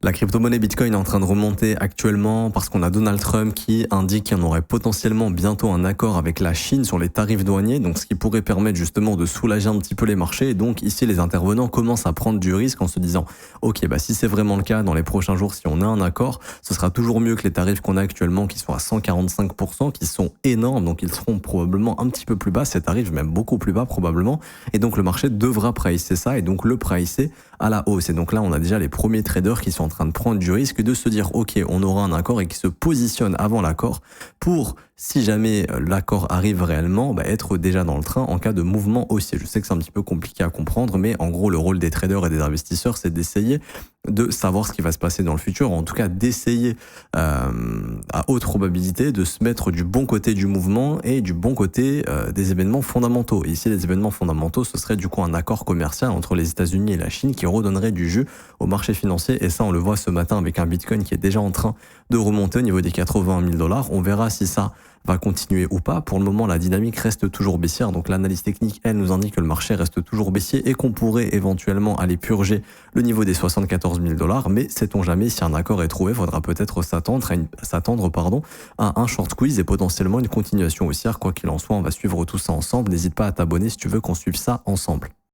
La crypto-monnaie Bitcoin est en train de remonter actuellement parce qu'on a Donald Trump qui indique qu'il y en aurait potentiellement bientôt un accord avec la Chine sur les tarifs douaniers, donc ce qui pourrait permettre justement de soulager un petit peu les marchés. Et donc ici, les intervenants commencent à prendre du risque en se disant, ok, bah si c'est vraiment le cas dans les prochains jours, si on a un accord, ce sera toujours mieux que les tarifs qu'on a actuellement qui sont à 145%, qui sont énormes, donc ils seront probablement un petit peu plus bas, ces tarifs même beaucoup plus bas probablement. Et donc le marché devra pricer ça et donc le pricer à la hausse. Et donc là, on a déjà les premiers traders qui sont en train de prendre du risque de se dire, OK, on aura un accord et qui se positionnent avant l'accord pour, si jamais l'accord arrive réellement, être déjà dans le train en cas de mouvement haussier. Je sais que c'est un petit peu compliqué à comprendre, mais en gros, le rôle des traders et des investisseurs, c'est d'essayer de savoir ce qui va se passer dans le futur, en tout cas d'essayer à haute probabilité de se mettre du bon côté du mouvement et du bon côté des événements fondamentaux. Et ici, les événements fondamentaux, ce serait du coup un accord commercial entre les États-Unis et la Chine qui redonnerait du jus au marché financier. Et ça, on le voit ce matin avec un Bitcoin qui est déjà en train de remonter au niveau des 80 000 $. On verra si ça va continuer ou pas. Pour le moment, la dynamique reste toujours baissière. Donc l'analyse technique, elle, nous indique que le marché reste toujours baissier et qu'on pourrait éventuellement aller purger le niveau des 74 000 $. Mais sait-on jamais, si un accord est trouvé, il faudra peut-être s'attendre à un short squeeze et potentiellement une continuation haussière. Quoi qu'il en soit, on va suivre tout ça ensemble. N'hésite pas à t'abonner si tu veux qu'on suive ça ensemble.